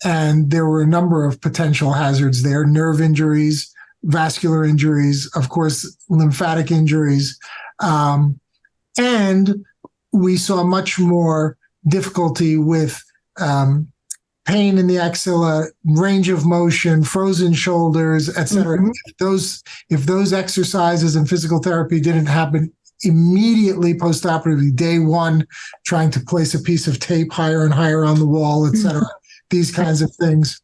And there were a number of potential hazards there: nerve injuries, vascular injuries, of course, lymphatic injuries. And we saw much more difficulty with pain in the axilla, range of motion, frozen shoulders, et cetera. If those exercises and physical therapy didn't happen immediately postoperatively, day one, trying to place a piece of tape higher and higher on the wall, et cetera, these kinds of things.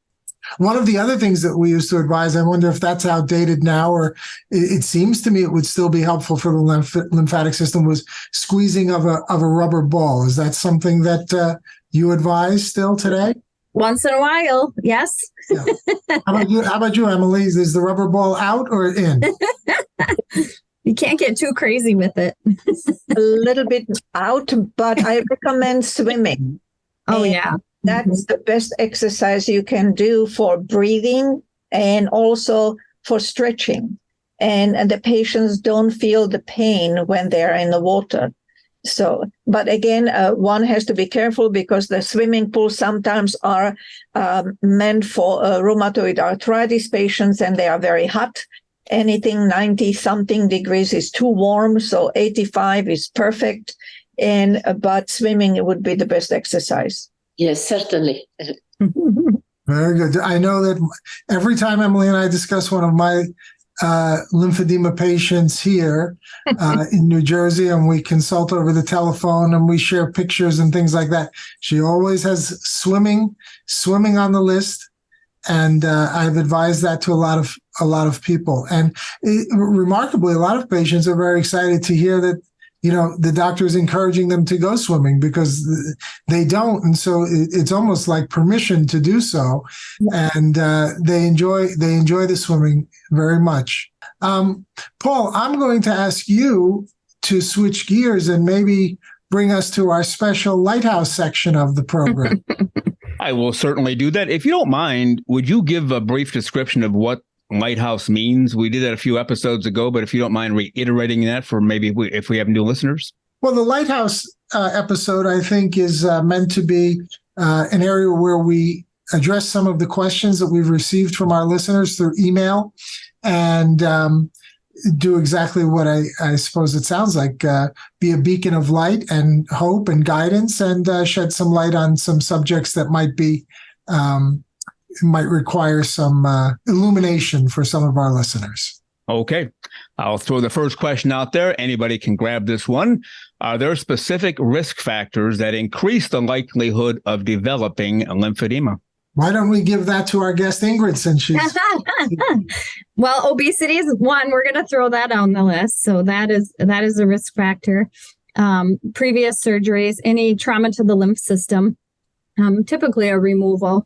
One of the other things that we used to advise, I wonder if that's outdated now, or it seems to me it would still be helpful for the lymphatic system, was squeezing of a rubber ball. Is that something that you advise still today? once in a while, yes. Yeah. How about you, Emily? Is the rubber ball out or in? You can't get too crazy with it. A little bit out, but I recommend swimming. Oh, yeah. That's the best exercise you can do for breathing and also for stretching. And the patients don't feel the pain when they're in the water. So, but again, one has to be careful because the swimming pools sometimes are meant for rheumatoid arthritis patients, and they are very hot. Anything 90 something degrees is too warm. So 85 is perfect. But swimming would be the best exercise. Yes, certainly. Very good. I know that every time Emily and I discuss one of my lymphedema patients here in New Jersey, and we consult over the telephone and we share pictures and things like that, she always has swimming on the list. And I've advised that to a lot of people. And remarkably, a lot of patients are very excited to hear that, the doctor is encouraging them to go swimming because they don't. And so it's almost like permission to do so. And they enjoy the swimming very much. Paul, I'm going to ask you to switch gears and maybe bring us to our special Lighthouse section of the program. I will certainly do that. If you don't mind, would you give a brief description of what Lighthouse means? We did that a few episodes ago, but if you don't mind reiterating that for maybe if we have new listeners. Well, the Lighthouse episode, I think, is meant to be an area where we address some of the questions that we've received from our listeners through email and do exactly what I suppose it sounds like, be a beacon of light and hope and guidance, and shed some light on some subjects that might require some illumination for some of our listeners. Okay. I'll throw the first question out there. Anybody can grab this one. Are there specific risk factors that increase the likelihood of developing lymphedema? Why don't we give that to our guest Ingrid, since she's... Well, obesity is one. We're going to throw that on the list. So that is a risk factor. Previous surgeries, any trauma to the lymph system, typically a removal,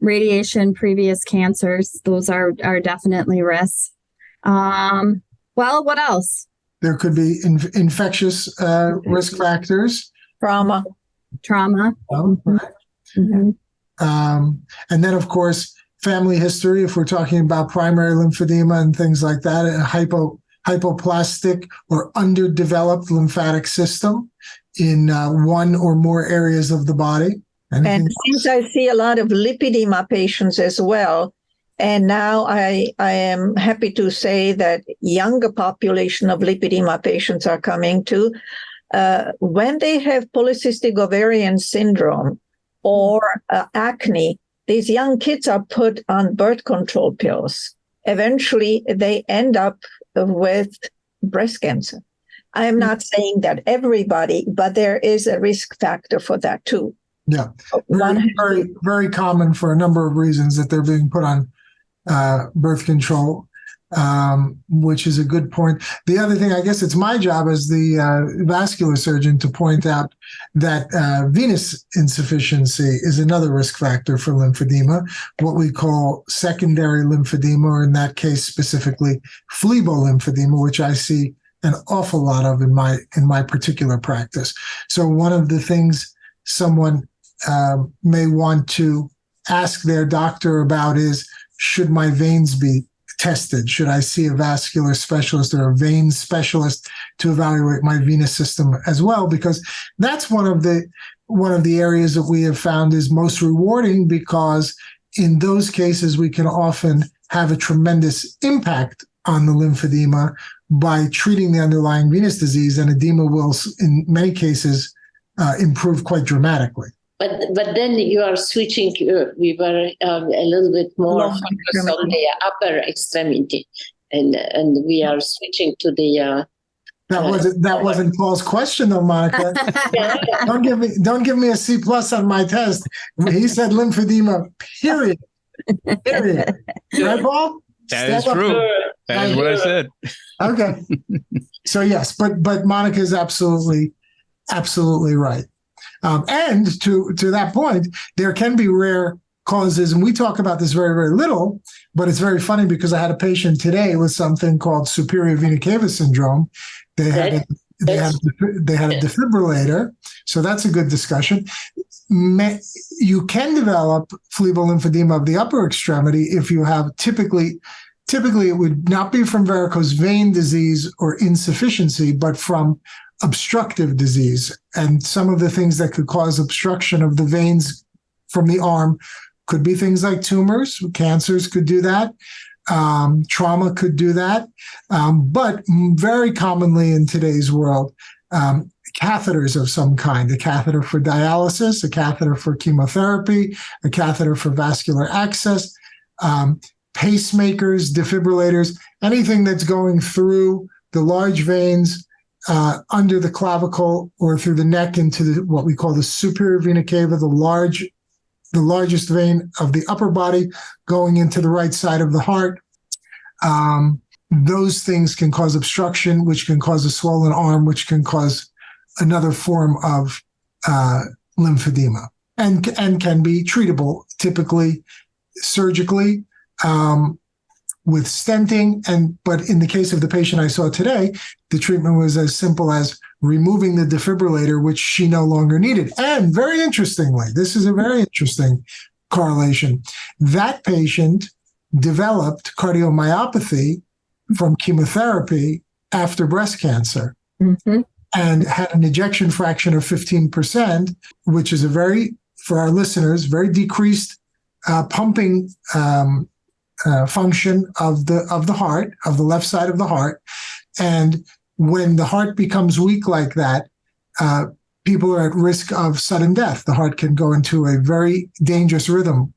radiation, previous cancers, those are definitely risks. Well, what else? There could be infectious risk factors. Trauma. Oh, right. Mm-hmm. And then, of course, family history, if we're talking about primary lymphedema and things like that, a hypoplastic or underdeveloped lymphatic system in one or more areas of the body. And since I see a lot of lipedema patients as well, and now I am happy to say that younger population of lipedema patients are coming too. When they have polycystic ovarian syndrome or acne, these young kids are put on birth control pills. Eventually, they end up with breast cancer. I am not saying that everybody, but there is a risk factor for that too. Yeah, very, very common for a number of reasons that they're being put on birth control, which is a good point. The other thing, I guess it's my job as the vascular surgeon to point out that venous insufficiency is another risk factor for lymphedema, what we call secondary lymphedema, or in that case specifically phlebolymphodema, which I see an awful lot of in my particular practice. So one of the things someone may want to ask their doctor about is, should my veins be tested? Should I see a vascular specialist or a vein specialist to evaluate my venous system as well? Because that's one of the areas that we have found is most rewarding, because in those cases we can often have a tremendous impact on the lymphedema by treating the underlying venous disease, and edema will, in many cases, improve quite dramatically. But then you are switching. We were a little bit more focused on the upper extremity, and we are switching to the. That wasn't Paul's question, though, Monica. Don't give me a C+ on my test. He said lymphedema. Period. Right, Paul? That is true. That is what I said. Okay. So yes, but Monica is absolutely right. And to that point, there can be rare causes, and we talk about this very, very little, but it's very funny because I had a patient today with something called superior vena cava syndrome. They had a defibrillator, so that's a good discussion. You can develop phlebolymphodema of the upper extremity if you have typically it would not be from varicose vein disease or insufficiency, but from obstructive disease. And some of the things that could cause obstruction of the veins from the arm could be things like tumors. Cancers could do that. Trauma could do that. But very commonly in today's world, catheters of some kind, a catheter for dialysis, a catheter for chemotherapy, a catheter for vascular access, pacemakers, defibrillators, anything that's going through the large veins under the clavicle or through the neck into what we call the superior vena cava, the largest vein of the upper body going into the right side of the heart. Those things can cause obstruction, which can cause a swollen arm, which can cause another form of lymphedema, and can be treatable, typically surgically, with stenting. But in the case of the patient I saw today, the treatment was as simple as removing the defibrillator, which she no longer needed. And very interestingly, this is a very interesting correlation. That patient developed cardiomyopathy from chemotherapy after breast cancer, and had an ejection fraction of 15%, which is for our listeners, very decreased pumping function of the heart, of the left side of the heart. And when the heart becomes weak like that, people are at risk of sudden death. The heart can go into a very dangerous rhythm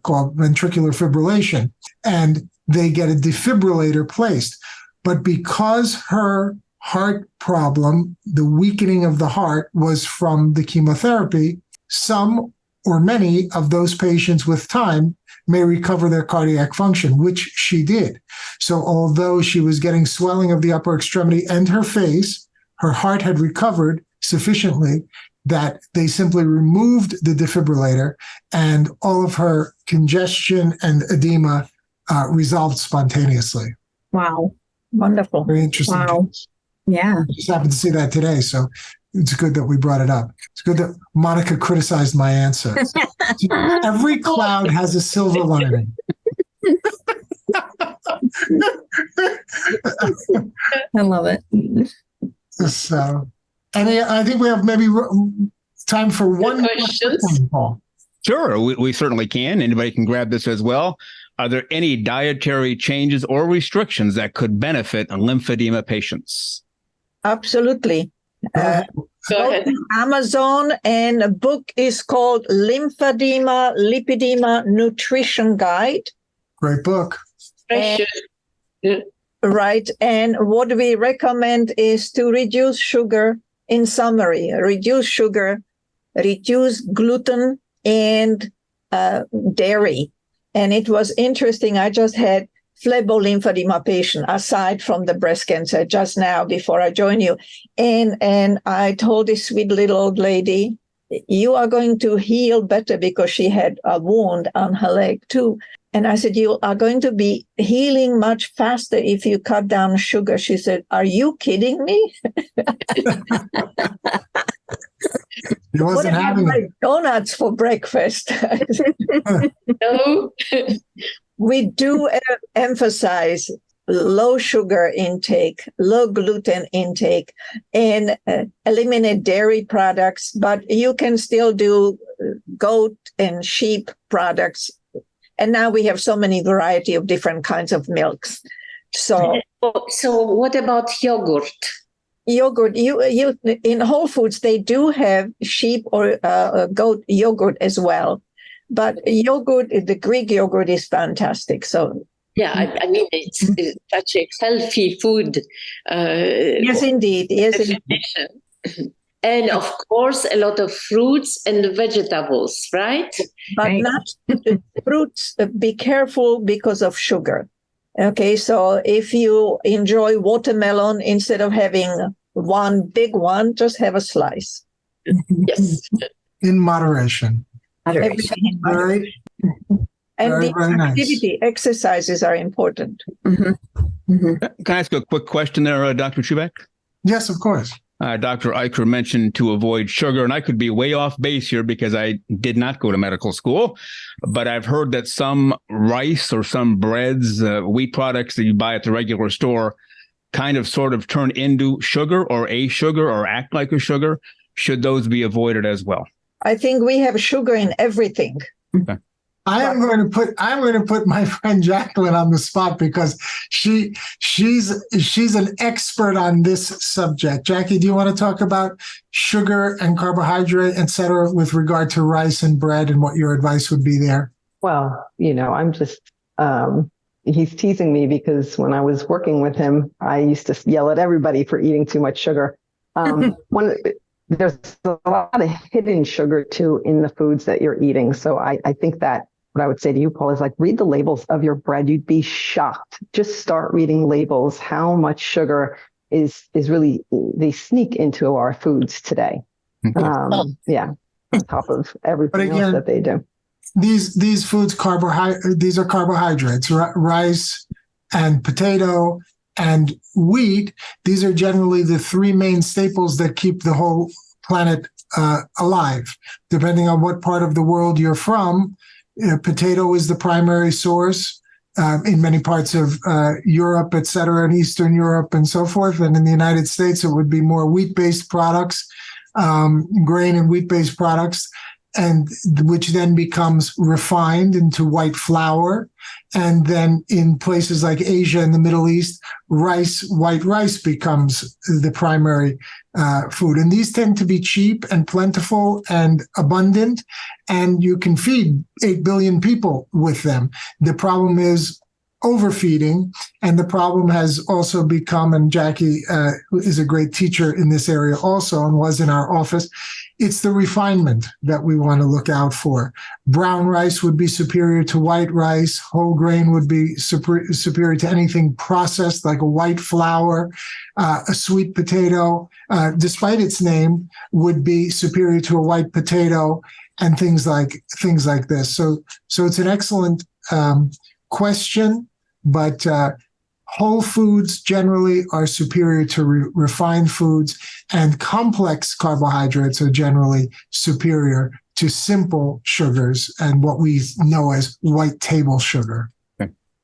called ventricular fibrillation, and they get a defibrillator placed. But because her heart problem, the weakening of the heart, was from the chemotherapy, some or many of those patients with time may recover their cardiac function, which she did. So although she was getting swelling of the upper extremity and her face, her heart had recovered sufficiently that they simply removed the defibrillator, and all of her congestion and edema resolved spontaneously. Wow. Wonderful. Very interesting. Wow. Yeah. I just happened to see that today, so it's good that we brought it up. It's good that Monica criticized my answer. Every cloud has a silver lining. I love it. So, and I think we have maybe time for one question, Paul. Sure, we certainly can. Anybody can grab this as well. Are there any dietary changes or restrictions that could benefit lymphedema patients? Absolutely. Go to Amazon, and a book is called Lymphedema, Lipedema Nutrition Guide. Great book. Right. And what we recommend is to reduce sugar. In summary, reduce sugar, reduce gluten, and dairy. And it was interesting. I just had phlebolymphedema patient aside from the breast cancer just now before I joined you. And I told this sweet little old lady, you are going to heal better, because she had a wound on her leg too. And I said, you are going to be healing much faster if you cut down sugar. She said, are you kidding me? He wasn't having my donuts for breakfast? No. We do emphasize low sugar intake, low gluten intake, and eliminate dairy products, but you can still do goat and sheep products. And now we have so many variety of different kinds of milks. So what about yogurt? Yogurt, you in Whole Foods, they do have sheep or goat yogurt as well. But yogurt, the Greek yogurt is fantastic. So yeah, I mean, it's such a healthy food. Yes, indeed. Yes, indeed. And of course, a lot of fruits and vegetables, right? But not fruits. Be careful because of sugar. Okay, so if you enjoy watermelon, instead of having one big one, just have a slice. Yes. in moderation. Everything in moderation. And Very, the very nice. activity, exercises are important. Can I ask a quick question there, Dr. Chubak? Yes, of course. Dr. Eicher mentioned to avoid sugar, and I could be way off base here because I did not go to medical school, but I've heard that some rice or some breads, wheat products that you buy at the regular store kind of sort of turn into sugar or a sugar or act like a sugar. Should those be avoided as well? I think we have sugar in everything. Okay. I'm going to put my friend Jacqueline on the spot because she's an expert on this subject. Jackie, do you want to talk about sugar and carbohydrate, et cetera, with regard to rice and bread, and what your advice would be there? Well, I'm just, he's teasing me because when I was working with him, I used to yell at everybody for eating too much sugar. There's a lot of hidden sugar too in the foods that you're eating. So I think that what I would say to you, Paul, is like, read the labels of your bread. You'd be shocked. Just start reading labels, how much sugar is really, they sneak into our foods today. On top of everything else that they do. These foods, these are carbohydrates, rice and potato and wheat. These are generally the three main staples that keep the whole planet alive. Depending on what part of the world you're from, potato is the primary source in many parts of Europe, et cetera, and Eastern Europe and so forth. And in the United States, it would be more wheat-based products, grain and wheat-based products, and which then becomes refined into white flour. And then in places like Asia and the Middle East, white rice becomes the primary food. And these tend to be cheap and plentiful and abundant, and you can feed 8 billion people with them. The problem is overfeeding, and the problem has also become, and Jackie is a great teacher in this area also and was in our office, it's the refinement that we want to look out for. Brown rice would be superior to white rice. Whole grain would be superior to anything processed like a white flour. A sweet potato, despite its name, would be superior to a white potato, and things like this. So it's an excellent question, but whole foods generally are superior to refined foods, and complex carbohydrates are generally superior to simple sugars and what we know as white table sugar.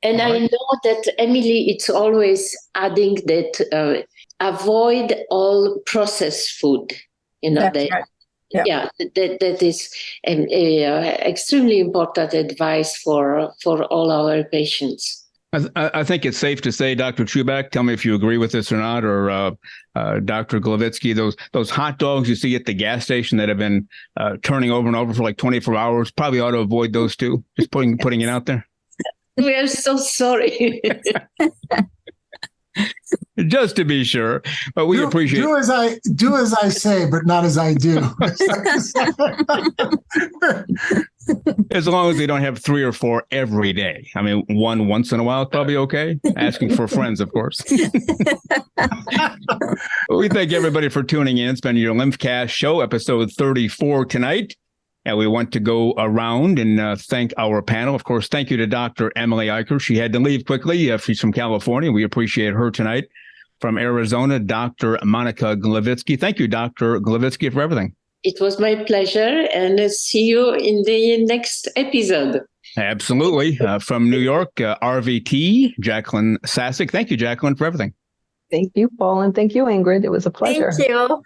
And I know that, Emily, it's always adding that avoid all processed food. That's right. Yeah, that is extremely important advice for all our patients. I think it's safe to say, Dr. Chubak, tell me if you agree with this or not, or Dr. Glavitsky, those hot dogs you see at the gas station that have been turning over and over for like 24 hours, probably ought to avoid those too. Just putting it out there. We are so sorry. Just to be sure, but we appreciate do as I say, but not as I do. As long as they don't have 3 or 4 every day. I mean, one once in a while, probably okay. Asking for friends, of course. We thank everybody for tuning in. It's been your Lymphcast show, episode 34 tonight. And we want to go around and thank our panel. Of course, thank you to Dr. Emily Eicher. She had to leave quickly. She's from California. We appreciate her tonight. From Arizona, Dr. Monica Glavitsky. Thank you, Dr. Glavitsky, for everything. It was my pleasure, and see you in the next episode. Absolutely. From New York, RVT, Jacqueline Sasek. Thank you, Jacqueline, for everything. Thank you, Paul, and thank you, Ingrid. It was a pleasure. Thank you.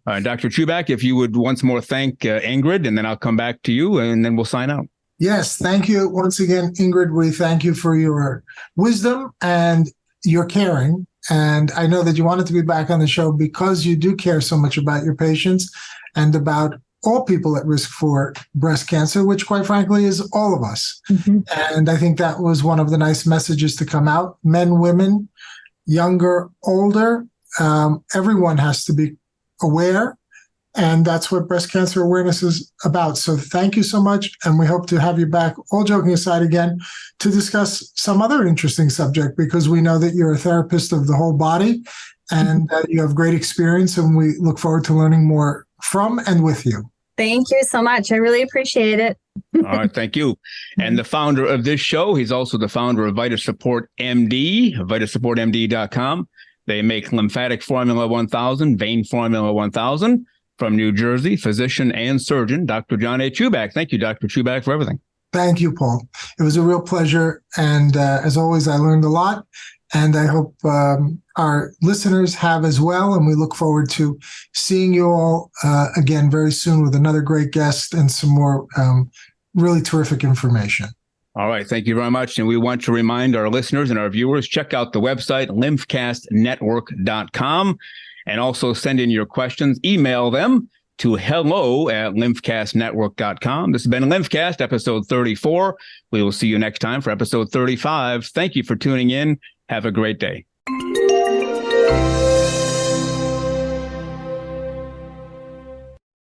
Dr. Chubak, if you would once more thank Ingrid, and then I'll come back to you, and then we'll sign out. Yes, thank you once again, Ingrid. We thank you for your wisdom and your caring. And I know that you wanted to be back on the show because you do care so much about your patients and about all people at risk for breast cancer, which quite frankly is all of us. Mm-hmm. And I think that was one of the nice messages to come out. Men, women, younger, older, everyone has to be aware. And that's what breast cancer awareness is about. So thank you so much. And we hope to have you back, all joking aside again, to discuss some other interesting subject, because we know that you're a therapist of the whole body and that you have great experience. And we look forward to learning more from and with you. Thank you so much. I really appreciate it. All right. Thank you. And the founder of this show, he's also the founder of Vita Support MD, vitasupportmd.com. They make lymphatic formula 1000, vein formula 1000. From New Jersey, physician and surgeon, Dr. John A. Chubak. Thank you, Dr. Chubak, for everything. Thank you, Paul. It was a real pleasure. And as always, I learned a lot. And I hope our listeners have as well. And we look forward to seeing you all again very soon with another great guest and some more really terrific information. All right. Thank you very much. And we want to remind our listeners and our viewers, check out the website, lymphcastnetwork.com. And also send in your questions. Email them to hello@lymphcastnetwork.com. This has been Lymphcast, episode 34. We will see you next time for episode 35. Thank you for tuning in. Have a great day.